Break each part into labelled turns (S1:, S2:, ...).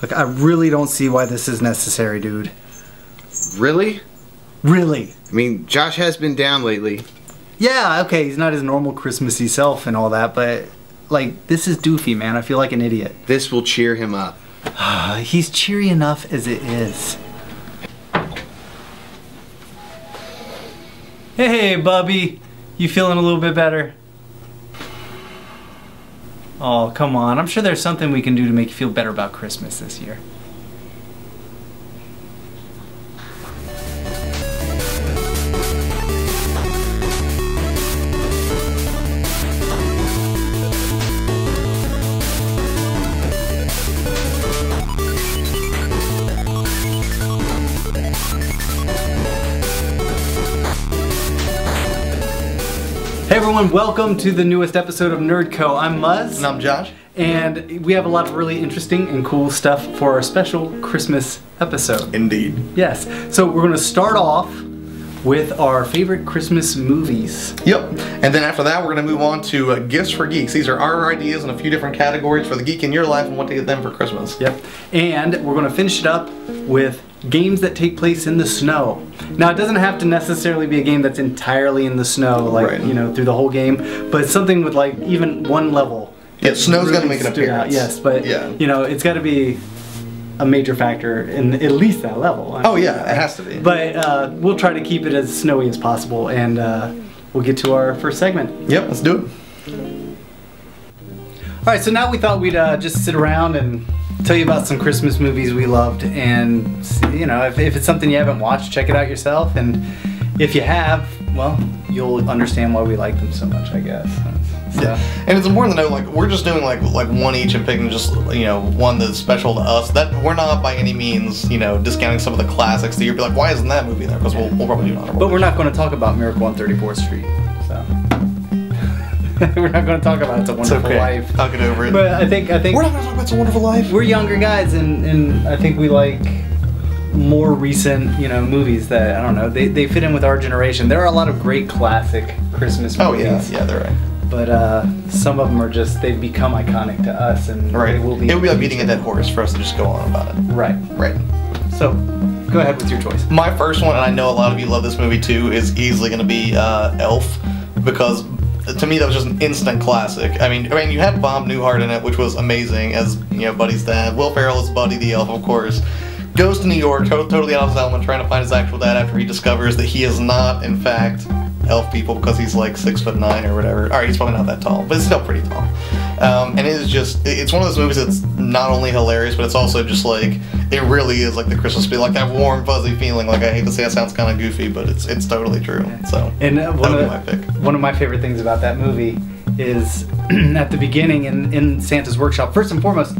S1: Like, I really don't see why this is necessary, dude.
S2: Really?
S1: Really?
S2: I mean, Josh has been down lately.
S1: Yeah, okay, he's not his normal Christmassy self and all that, but, like, this is doofy, man. I feel like an idiot.
S2: This will cheer him up.
S1: He's cheery enough as it is. Hey, Bubby. You feeling a little bit better? Oh, come on. I'm sure there's something we can do to make you feel better about Christmas this year. Hey everyone, welcome to the newest episode of NerdKO. I'm Muzz.
S2: And I'm Josh.
S1: And we have a lot of really interesting and cool stuff for our special Christmas episode.
S2: Indeed.
S1: Yes. So we're going to start off with our favorite Christmas movies.
S3: Yep. And then after that, we're going to move on to Gifts for Geeks. These are our ideas in a few different categories for the geek in your life and what to get them for Christmas.
S1: Yep. And we're going to finish it up with games that take place in the snow. Now, it doesn't have to necessarily be a game that's entirely in the snow, like,
S3: right,
S1: you know, through the whole game, but something with, like, even one level.
S3: Yeah, snow's
S1: really
S3: got to make an
S1: stood out.
S3: appearance.
S1: Yes, but,
S3: yeah,
S1: you know, it's got to be a major factor in at least that level.
S3: Oh, yeah, it has to be.
S1: But we'll try to keep it as snowy as possible, and we'll get to our first segment.
S3: Yep, let's do it.
S1: Alright, so now we thought we'd just sit around and tell you about some Christmas movies we loved, and, you know, if it's something you haven't watched, check it out yourself, and if you have, well, you'll understand why we like them so much, I guess. So.
S3: Yeah, and it's important to know, like, we're just doing like one each and picking just, you know, one that's special to us. That we're not by any means, you know, discounting some of the classics that you'd be like, why isn't that movie there? Because we'll probably do an honorable.
S1: But we're not going to talk about Miracle on 34th Street, so. We're not going to talk about It's a Wonderful Life.
S3: I'll get over it.
S1: But I think
S3: we're not going to talk about It's a Wonderful Life.
S1: We're younger guys, and I think we like more recent, you know, movies that, I don't know, they fit in with our generation. There are a lot of great classic Christmas movies.
S3: Oh yeah, they're right.
S1: But some of them are just, they've become iconic to us, and
S3: right.
S1: They will be.
S3: It would be like beating a dead horse for us to just go on about it.
S1: Right.
S3: Right.
S1: So, go ahead with your choice.
S3: My first one, and I know a lot of you love this movie too, is easily going to be Elf, because to me that was just an instant classic. I mean, you had Bob Newhart in it, which was amazing as, you know, Buddy's dad. Will Ferrell is Buddy the Elf, of course. Goes to New York, totally out of his element, trying to find his actual dad after he discovers that he is not, in fact, elf people, because he's like 6'9" or whatever. Alright, he's probably not that tall, but it's still pretty tall. And it is just, it's one of those movies that's not only hilarious, but it's also just like, it really is like the Christmas spirit, like that warm, fuzzy feeling. Like, I hate to say it sounds kind of goofy, but it's totally true. So,
S1: and
S3: that would be my pick.
S1: One of my favorite things about that movie is at the beginning in Santa's workshop, first and foremost,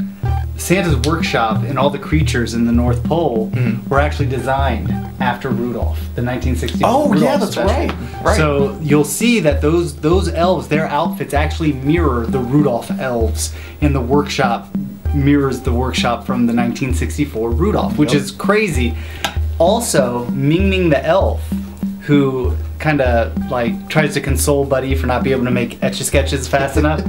S1: Santa's workshop and all the creatures in the North Pole were actually designed after Rudolph, the 1964
S3: Oh,
S1: Rudolph
S3: yeah, that's
S1: special.
S3: right.
S1: So you'll see that those elves, their outfits actually mirror the Rudolph elves, and the workshop mirrors the workshop from the 1964 Rudolph, which is crazy. Also, Ming Ming the elf, who kind of like tries to console Buddy for not being able to make Etch-a-Sketches fast enough.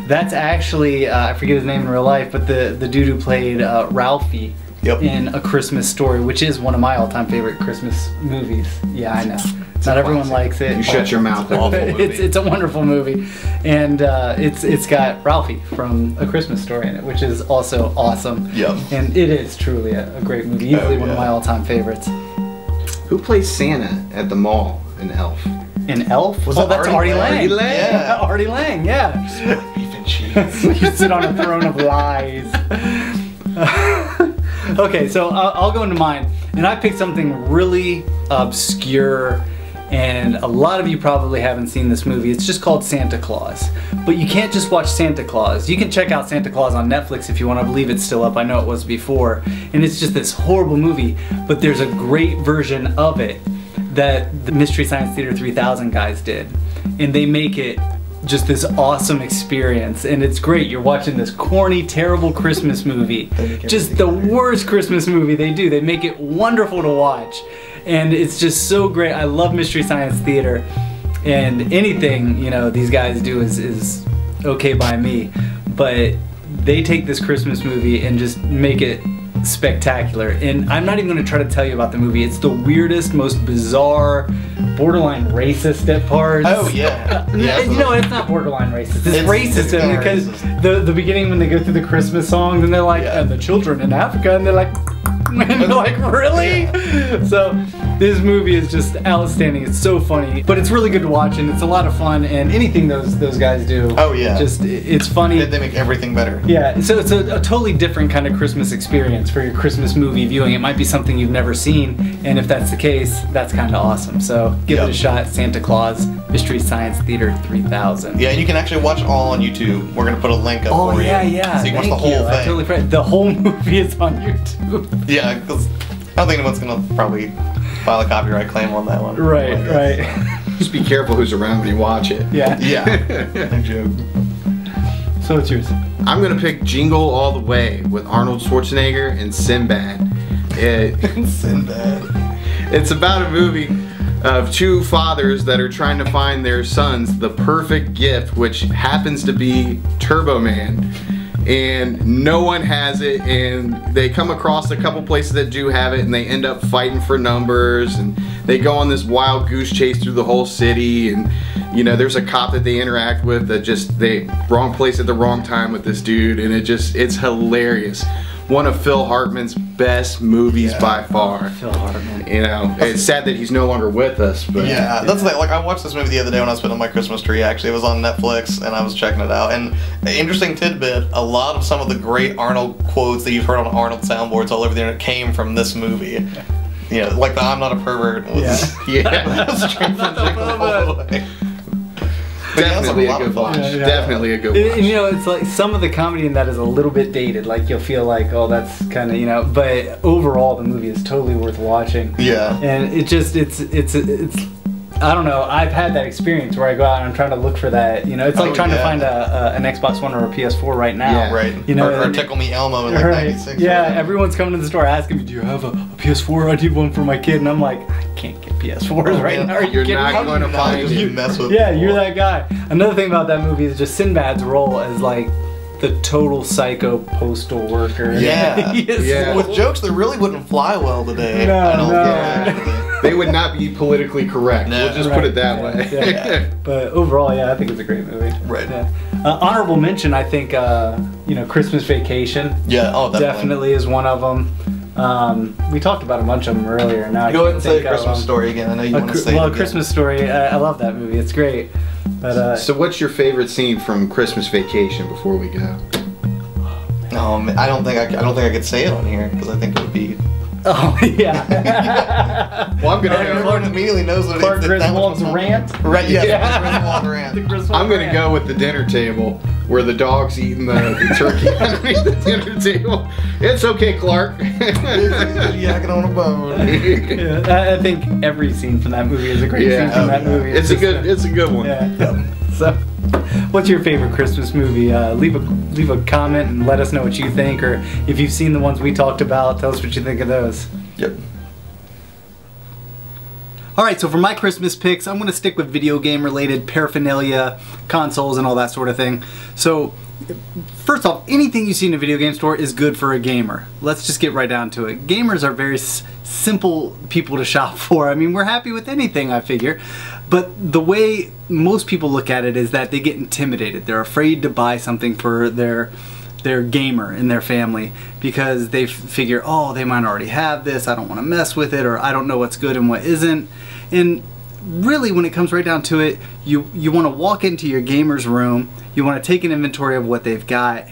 S1: That's actually, I forget his name in real life, but the dude who played Ralphie in A Christmas Story, which is one of my all-time favorite Christmas movies. Yeah, I know. Not everyone likes it.
S2: You shut your mouth. Awful movie.
S1: It's a wonderful movie, and it's got Ralphie from A Christmas Story in it, which is also awesome.
S3: Yep.
S1: And it is truly a great movie, easily one of my all-time favorites.
S2: Who plays Santa at the mall in Elf?
S1: In Elf?
S3: Was
S1: that
S3: that's
S1: Artie Lang?
S2: Artie Lang.
S1: Yeah, Artie Lang, yeah.
S3: Beef and cheese.
S1: You sit on a throne of lies. Okay, so I'll go into mine, and I picked something really obscure, and a lot of you probably haven't seen this movie. It's just called Santa Claus. But you can't just watch Santa Claus. You can check out Santa Claus on Netflix if you want to believe it's still up. I know it was before. And it's just this horrible movie, but there's a great version of it that the Mystery Science Theater 3000 guys did. And they make it just this awesome experience, and it's great. You're watching this corny, terrible Christmas movie. Just the worst Christmas movie they do. They make it wonderful to watch. And it's just so great. I love Mystery Science Theater, and anything, you know, these guys do is okay by me. But they take this Christmas movie and just make it spectacular. And I'm not even going to try to tell you about the movie. It's the weirdest, most bizarre, borderline racist at parts.
S3: Oh yeah.
S1: You know, it's not borderline racist. It's racist
S3: kinda
S1: because
S3: racist.
S1: the beginning when they go through the Christmas songs and they're like, and the children in Africa, and they're like, and you're like, really? So this movie is just outstanding. It's so funny, but it's really good to watch, and it's a lot of fun. And anything those guys do,
S3: oh yeah,
S1: it's funny.
S3: They make everything better.
S1: Yeah, so it's a totally different kind of Christmas experience for your Christmas movie viewing. It might be something you've never seen, and if that's the case, that's kind of awesome. So give it a shot. Santa Claus Mystery Science Theater 3000.
S3: Yeah, and you can actually watch it all on YouTube. We're gonna put a link up for you.
S1: Yeah.
S3: So you can watch the
S1: Thank you.
S3: whole thing.
S1: I totally forgot. The whole movie is on YouTube.
S3: Yeah, because I don't think anyone's gonna probably file a copyright claim on that one.
S1: Right.
S2: Just be careful who's around when you watch it.
S1: Yeah.
S3: No joke.
S1: So it's yours.
S2: I'm gonna pick Jingle All the Way with Arnold Schwarzenegger and Sinbad.
S3: Sinbad.
S2: It's about a movie of two fathers that are trying to find their sons the perfect gift, which happens to be Turbo Man. And no one has it, and they come across a couple places that do have it, and they end up fighting for numbers, and they go on this wild goose chase through the whole city. And you know, there's a cop that they interact with that wrong place at the wrong time with this dude, and it's hilarious. One of Phil Hartman's best movies by far.
S1: Phil Hartman.
S2: You know, it's sad that he's no longer with us, but
S3: yeah, that's like I watched this movie the other day when I was putting on my Christmas tree. Actually, it was on Netflix, and I was checking it out. And interesting tidbit: a lot of some of the great Arnold quotes that you've heard on Arnold soundboards all over the internet came from this movie. You know, like the "I'm not a pervert" was straight from Jingle All the Way.
S2: Definitely a good watch. Definitely a good watch.
S1: And, you know, it's like some of the comedy in that is a little bit dated. Like you'll feel like, oh, that's kind of, you know. But overall, the movie is totally worth watching.
S3: Yeah.
S1: And it just it's I don't know. I've had that experience where I go out and I'm trying to look for that. You know, it's like trying to find an Xbox One or a PS4 right now.
S2: Yeah.
S3: Right.
S1: You know,
S3: or Tickle Me Elmo in like '96.
S1: Yeah, everyone's coming to the store asking me, "Do you have a PS4? I need one for my kid." And I'm like, I can't get PS4s right now. Are you
S2: You're
S1: kidding
S2: not
S1: me?
S2: going to find
S3: You
S2: it.
S3: mess with
S1: Yeah,
S3: people.
S1: you're that guy. Another thing about that movie is just Sinbad's role as like the total psycho postal worker.
S3: Yeah.
S1: He is
S2: Yeah.
S3: With jokes that really wouldn't fly well today.
S1: No,
S3: I don't
S1: no.
S3: think.
S2: They would not be politically correct.
S3: No.
S2: We'll just put it that way.
S1: Yeah. But overall, yeah, I think it's a great movie.
S3: Right.
S1: Yeah. Honorable mention, I think, you know, Christmas Vacation.
S3: Yeah. Oh,
S1: Definitely is one of them. We talked about a bunch of them earlier. Now I
S3: Go ahead
S1: can't
S3: and say
S1: think of
S3: Christmas
S1: them.
S3: Story again. I know you want to say it
S1: Well,
S3: again.
S1: Christmas Story. I love that movie. It's great. But
S2: So what's your favorite scene from Christmas Vacation before we go?
S3: No, man, I don't think I could say it on here because I think it would be.
S1: oh yeah.
S2: Well, I'm gonna
S3: Everyone immediately knows what
S1: Clark
S3: it's
S1: Griswold's rant.
S3: Right. Yeah.
S1: Yeah.
S3: Griswold rant.
S1: The Griswold
S2: I'm gonna
S1: rant.
S2: go with the dinner table where the dog's eating the turkey underneath the dinner table. It's okay, Clark.
S3: Yakking on a bone.
S1: Yeah, I think every scene from that movie is a great scene from that movie.
S2: It's a good one.
S1: Yeah. So, what's your favorite Christmas movie? Leave a comment and let us know what you think, or if you've seen the ones we talked about, tell us what you think of those.
S3: Yep.
S1: Alright, so for my Christmas picks, I'm going to stick with video game related paraphernalia, consoles, and all that sort of thing. So, first off, anything you see in a video game store is good for a gamer. Let's just get right down to it. Gamers are very simple people to shop for. I mean, we're happy with anything, I figure. But the way most people look at it is that they get intimidated. They're afraid to buy something for their gamer in their family because they figure, oh, they might already have this, I don't want to mess with it, or I don't know what's good and what isn't. And really, when it comes right down to it, you want to walk into your gamer's room, you want to take an inventory of what they've got.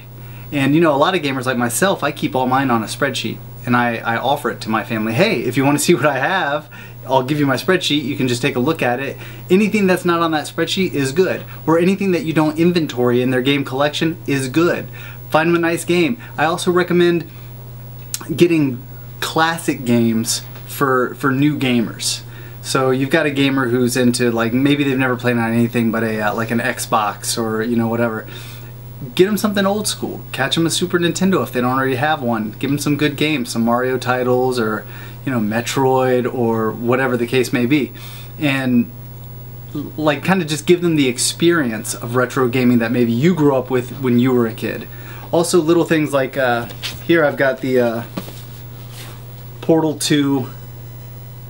S1: And you know, a lot of gamers like myself, I keep all mine on a spreadsheet, and I offer it to my family. Hey, if you want to see what I have, I'll give you my spreadsheet, you can just take a look at it. Anything that's not on that spreadsheet is good, or anything that you don't inventory in their game collection is good. Find them a nice game. I also recommend getting classic games for new gamers. So you've got a gamer who's into, like, maybe they've never played on anything but a like an Xbox or, you know, whatever. Get them something old school. Catch them a Super Nintendo if they don't already have one. Give them some good games, some Mario titles, or, you know, Metroid, or whatever the case may be. And like kind of just give them the experience of retro gaming that maybe you grew up with when you were a kid. Also little things like here I've got the Portal 2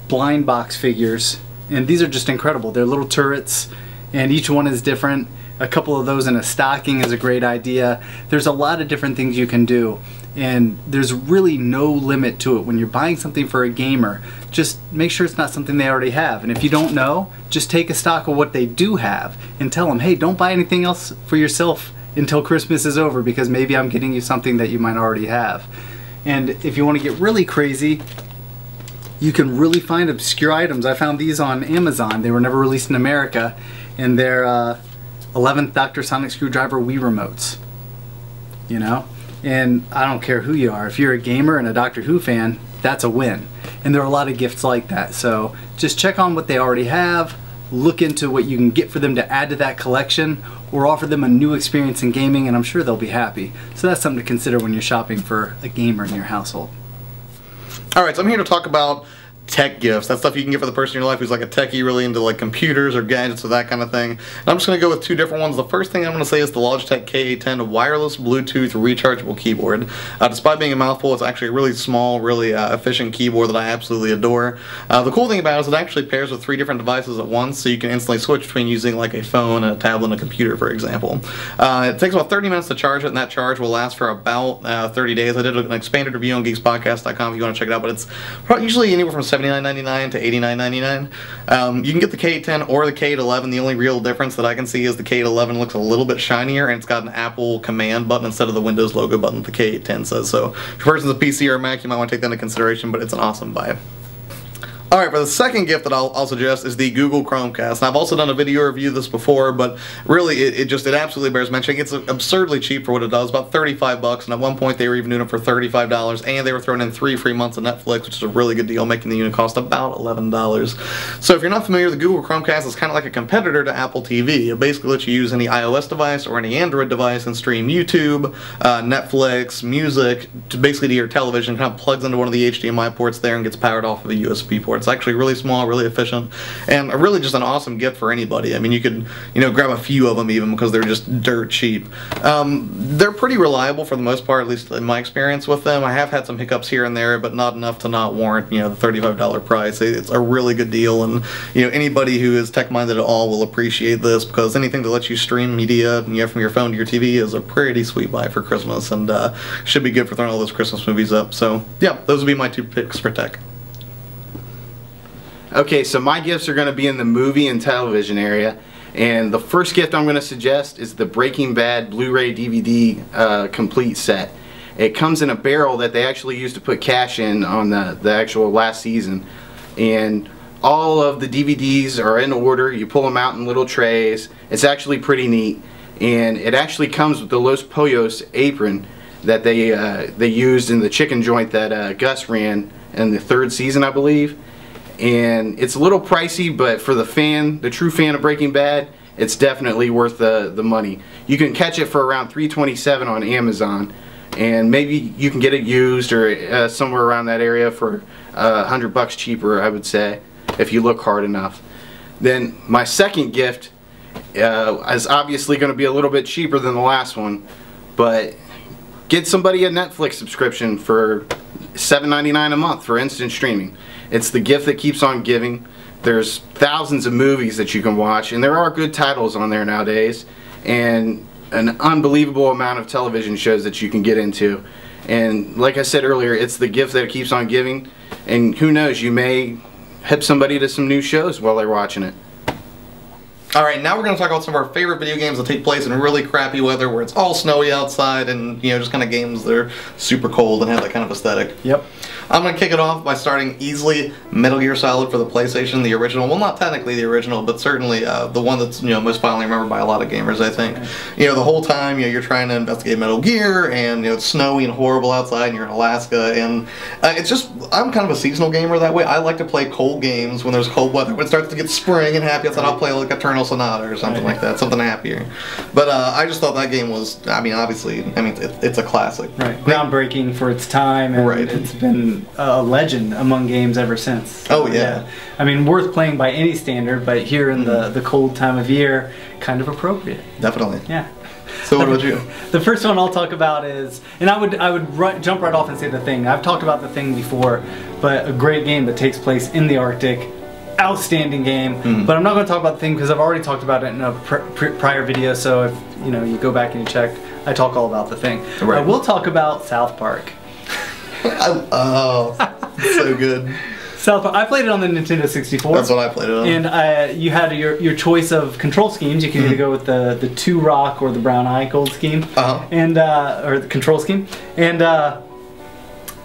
S1: blind box figures, and these are just incredible. They're little turrets, and each one is different. A couple of those in a stocking is a great idea. There's a lot of different things you can do, and there's really no limit to it. When you're buying something for a gamer, just make sure it's not something they already have. And if you don't know, just take a stock of what they do have and tell them, hey, don't buy anything else for yourself until Christmas is over, because maybe I'm getting you something that you might already have. And if you want to get really crazy, you can really find obscure items. I found these on Amazon. They were never released in America, and they're 11th Dr. Sonic Screwdriver Wii remotes. You know? And I don't care who you are. If you're a gamer and a Doctor Who fan, that's a win. And there are a lot of gifts like that. So just check on what they already have, look into what you can get for them to add to that collection, or offer them a new experience in gaming, and I'm sure they'll be happy. So that's something to consider when you're shopping for a gamer in your household.
S3: Alright, so I'm here to talk about tech gifts. That's stuff you can get for the person in your life who's like a techie, really into like computers or gadgets or that kind of thing. And I'm just going to go with two different ones. The first thing I'm going to say is the Logitech K810 wireless Bluetooth rechargeable keyboard. Despite being a mouthful, it's actually a really small, really efficient keyboard that I absolutely adore. The cool thing about it is it actually pairs with 3 different devices at once, so you can instantly switch between using like a phone, a tablet, and a computer, for example. It takes about 30 minutes to charge it, and that charge will last for about 30 days. I did an expanded review on geekspodcast.com if you want to check it out, but it's usually anywhere from $79.99 to $89.99. You can get the K10 or the K11. The only real difference that I can see is the K11 looks a little bit shinier, and it's got an Apple command button instead of the Windows logo button that the K10 says. So if your person's a PC or a Mac, you might want to take that into consideration, but it's an awesome buy. Alright, for the second gift that I'll suggest is the Google Chromecast. And I've also done a video review of this before, but really it absolutely bears mentioning. It's absurdly cheap for what it does, about 35 bucks, and at one point they were even doing it for $35, and they were throwing in 3 free months of Netflix, which is a really good deal, making the unit cost about $11. So if you're not familiar, the Google Chromecast is kind of like a competitor to Apple TV. It basically lets you use any iOS device or any Android device and stream YouTube, Netflix, music, basically to your television. It kind of plugs into one of the HDMI ports there and gets powered off of a USB port. It's actually really small, really efficient, and really just an awesome gift for anybody. I mean, you could, grab a few of them even because they're just dirt cheap. They're pretty reliable for the most part, at least in my experience with them. I have had some hiccups here and there, but not enough to not warrant, the $35 price. It's a really good deal, and anybody who is tech-minded at all will appreciate this, because anything that lets you stream media, from your phone to your TV is a pretty sweet buy for Christmas, and should be good for throwing all those Christmas movies up. So yeah, those would be my 2 picks for tech.
S2: Okay, so my gifts are going to be in the movie and television area, and the first gift I'm going to suggest is the Breaking Bad Blu-ray DVD complete set. It comes in a barrel that they actually used to put cash in on the actual last season, and all of the DVDs are in order. You pull them out in little trays. It's actually pretty neat, and it actually comes with the Los Pollos apron that they used in the chicken joint that Gus ran in the 3rd season, I believe. And it's a little pricey, but for the true fan of Breaking Bad, it's definitely worth the money. You can catch it for around $3.27 on Amazon, and maybe you can get it used or somewhere around that area for $100 cheaper, I would say, if you look hard enough. Then my second gift is obviously going to be a little bit cheaper than the last one, but get somebody a Netflix subscription for $7.99 a month for instant streaming. It's the gift that keeps on giving. There's thousands of movies that you can watch, and there are good titles on there nowadays, and an unbelievable amount of television shows that you can get into. And like I said earlier, it's the gift that keeps on giving, and who knows, you may hip somebody to some new shows while they're watching it.
S3: Alright, now we're going to talk about some of our favorite video games that take place in really crappy weather where it's all snowy outside, and just kind of games that are super cold and have that kind of aesthetic.
S1: Yep.
S3: I'm going to kick it off by starting easily Metal Gear Solid for the PlayStation, the original. Well, not technically the original, but certainly the one that's most fondly remembered by a lot of gamers, I think. The whole time you're trying to investigate Metal Gear, and it's snowy and horrible outside, and you're in Alaska, and it's just, I'm kind of a seasonal gamer that way. I like to play cold games when there's cold weather. When it starts to get spring and happy outside, I'll play like Eternal Sonata or something like that, something happier. But I just thought that game was, obviously, it's a classic.
S1: Right. Groundbreaking for its time, and it's been a legend among games ever since.
S3: Oh yeah.
S1: Worth playing by any standard, but here in the cold time of year, kind of appropriate.
S3: Definitely.
S1: Yeah.
S3: So what about you?
S1: The first one I'll talk about is, and I would jump right off and say The Thing. I've talked about The Thing before, but a great game that takes place in the Arctic. Outstanding game, but I'm not going to talk about The Thing because I've already talked about it in a prior video. So if you go back and you check, I talk all about The Thing.
S3: Right.
S1: I will talk about South Park.
S3: Oh, so good.
S1: South Park. I played it on the Nintendo 64.
S3: That's what I played it on.
S1: And you had your choice of control schemes. You can either go with the 2 rock or the brown eye gold scheme, and or the control scheme, and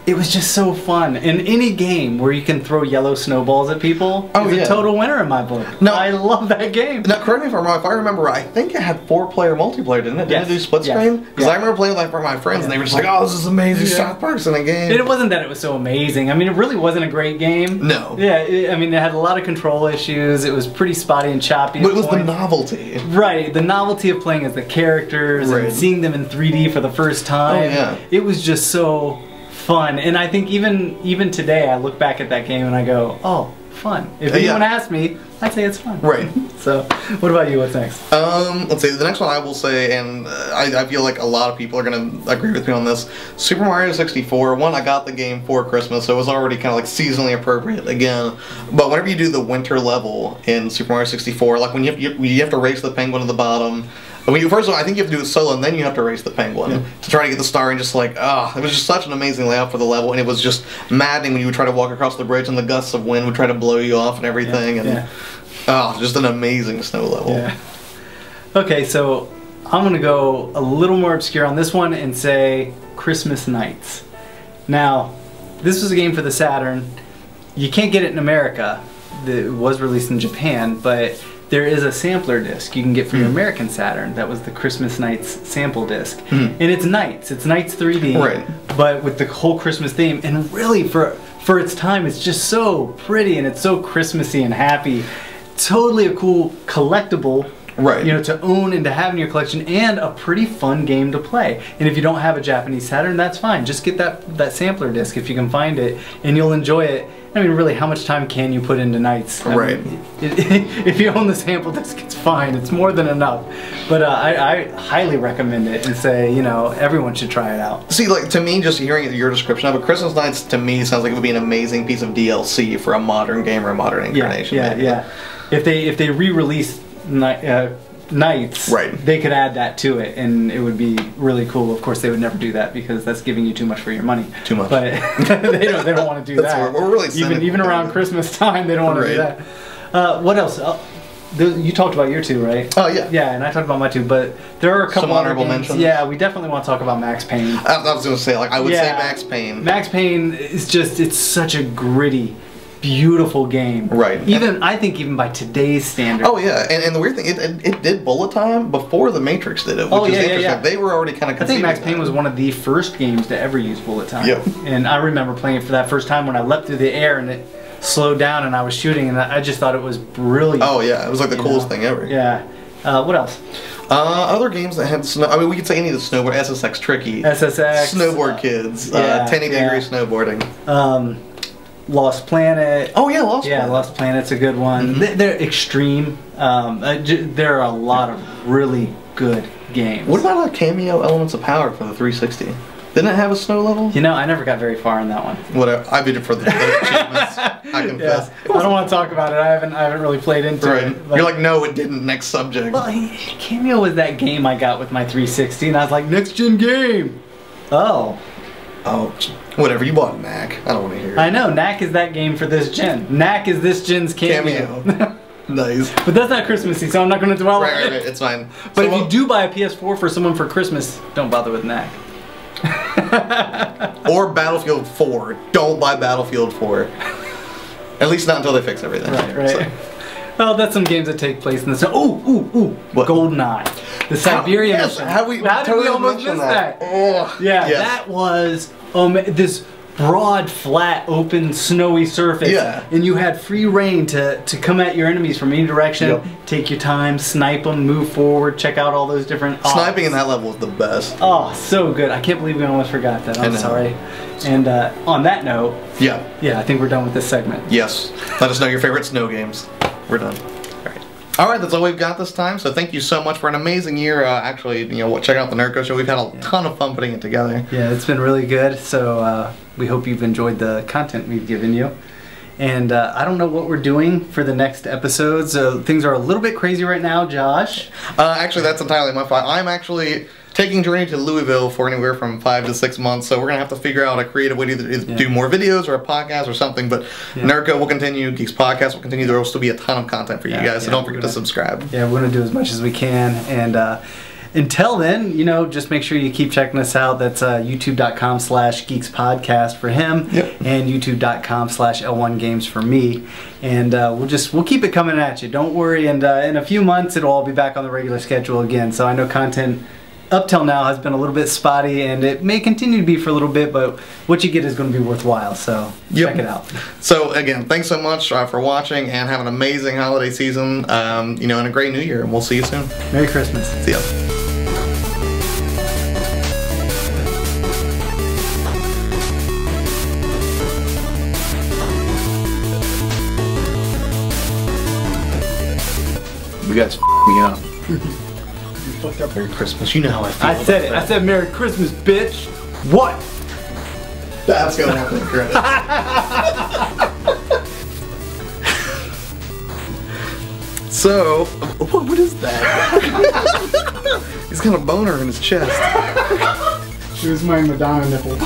S1: it was just so fun. In any game where you can throw yellow snowballs at people is a total winner in my book. No, I love that game.
S3: Now, correct me if I'm wrong. If I remember, I think it had 4-player multiplayer, didn't it? Didn't it do split screen? Because I remember playing with my friends, and they were just like, "Oh, this is amazing! South Park's in a game."
S1: And it wasn't that it was so amazing. I mean, it really wasn't a great game.
S3: No.
S1: Yeah, I mean, it had a lot of control issues. It was pretty spotty and choppy.
S3: But it was the novelty.
S1: Right, the novelty of playing as the characters and seeing them in 3D for the first time.
S3: Oh, yeah.
S1: It was just so fun, and I think even today I look back at that game and I go, oh, fun. If anyone asked me, I'd say it's fun. Right. So, what about you? What's next?
S3: Let's see. The next one I will say, and I feel like a lot of people are going to agree with me on this. Super Mario 64. One, I got the game for Christmas, so it was already kind of like seasonally appropriate again. But whenever you do the winter level in Super Mario 64, like when you have to race the penguin to the bottom. I mean, first of all, I think you have to do it solo, and then you have to race the penguin to try to get the star. And just like, it was just such an amazing layout for the level, and it was just maddening when you would try to walk across the bridge, and the gusts of wind would try to blow you off and everything. Just an amazing snow level.
S1: Yeah. Okay, so I'm gonna go a little more obscure on this one and say Christmas Nights. Now, this was a game for the Saturn. You can't get it in America. It was released in Japan, but there is a sampler disc you can get for your American Saturn. That was the Christmas Nights sample disc. And it's Nights 3D, but with the whole Christmas theme. And really, for its time, it's just so pretty and it's so Christmassy and happy. Totally a cool collectible, to own and to have in your collection, and a pretty fun game to play. And if you don't have a Japanese Saturn, that's fine. Just get that sampler disc if you can find it, and you'll enjoy it. I mean, really, how much time can you put into Nights? I mean, if you own the sample disc, it's fine. It's more than enough. But I highly recommend it and say, everyone should try it out.
S3: See, like, to me, just hearing your description of it, Christmas Nights, to me, sounds like it would be an amazing piece of DLC for a modern game or a modern incarnation.
S1: Yeah. If they re-release Nights, they could add that to it, and it would be really cool. Of course, they would never do that because that's giving you too much for your money.
S3: Too much.
S1: But they don't want to do that.
S3: We're really
S1: even around Christmas time, they don't want to do that. What else? You talked about your two, right?
S3: Oh yeah.
S1: Yeah, and I talked about my two, but there are a couple
S3: Some honorable
S1: games.
S3: mentions.
S1: Yeah, we definitely want to talk about Max Payne.
S3: I was going to say, like, I would say Max Payne.
S1: Max Payne is it's such a gritty, beautiful game. I think even by today's standards.
S3: Oh yeah, and the weird thing, it did bullet time before the Matrix did it, which is interesting. They were already kind of.
S1: I think Max Payne was one of the first games to ever use bullet time. And I remember playing it for that first time when I leapt through the air and it slowed down and I was shooting, and I just thought it was brilliant.
S3: Oh yeah, it was like the coolest thing ever.
S1: Yeah. What else?
S3: Other games that had snow. I mean, we could say any of the snowboard. SSX Tricky.
S1: SSX.
S3: Snowboard Kids. 1080 degree snowboarding.
S1: Lost Planet.
S3: Oh yeah, Lost Planet.
S1: Yeah, Lost Planet's a good one. They're extreme. There are a lot of really good games.
S3: What about Cameo Elements of Power for the 360? Didn't it have a snow level?
S1: I never got very far in that one.
S3: Whatever. I beat it for the achievements. I confess.
S1: I don't want to talk about it. I haven't really played into it.
S3: You're like, no, it didn't. Next subject.
S1: Well, Cameo was that game I got with my 360, and I was like, next gen game. Oh,
S3: whatever. You bought Knack. I don't want to hear it.
S1: I know. Knack is that game for this gen. Knack is this gen's Cameo.
S3: Nice.
S1: But that's not Christmassy, so I'm not going to dwell on it.
S3: Right. It's fine.
S1: But if you do buy a PS4 for someone for Christmas, don't bother with Knack.
S3: Or Battlefield 4. Don't buy Battlefield 4. At least not until they fix everything.
S1: Right. So. Well, that's some games that take place in the snow. What? GoldenEye. The Siberia mission.
S3: How did we almost miss that?
S1: That was this broad, flat, open, snowy surface. And you had free reign to come at your enemies from any direction. Take your time, snipe them, move forward, check out all those different...
S3: Sniping in that level was the best.
S1: Oh, so good. I can't believe we almost forgot that. I'm sorry. And on that note... I think we're done with this segment.
S3: Yes. Let us know your favorite snow games. We're done. All right. All right, that's all we've got this time. So thank you so much for an amazing year. Actually, checking out the NerdKO show. We've had a ton of fun putting it together.
S1: Yeah, it's been really good. So we hope you've enjoyed the content we've given you. And I don't know what we're doing for the next episodes. Things are a little bit crazy right now, Josh.
S3: Actually, that's entirely my fault. I'm actually taking Journey to Louisville for anywhere from 5 to 6 months, so we're going to have to figure out a creative way to either do more videos or a podcast or something, but NerdKO will continue, Geeks Podcast will continue, there will still be a ton of content for you guys, so don't forget to subscribe.
S1: Yeah, we're going to do as much as we can, and until then, just make sure you keep checking us out. That's youtube.com/geekspodcast for him, and youtube.com/L1games for me. And we'll keep it coming at you. Don't worry. And in a few months, it'll all be back on the regular schedule again. So I know content up till now has been a little bit spotty, and it may continue to be for a little bit, but what you get is going to be worthwhile. So check it out.
S3: So again, thanks so much for watching, and have an amazing holiday season. And a great New Year. And we'll see you soon.
S1: Merry Christmas.
S3: See ya.
S2: You guys me up.
S3: Merry Christmas. You know how I feel.
S1: I said it. I said Merry Christmas, bitch. What?
S3: That's gonna happen. So, what is that? He's got a boner in his chest.
S1: Here's my Madonna nipple.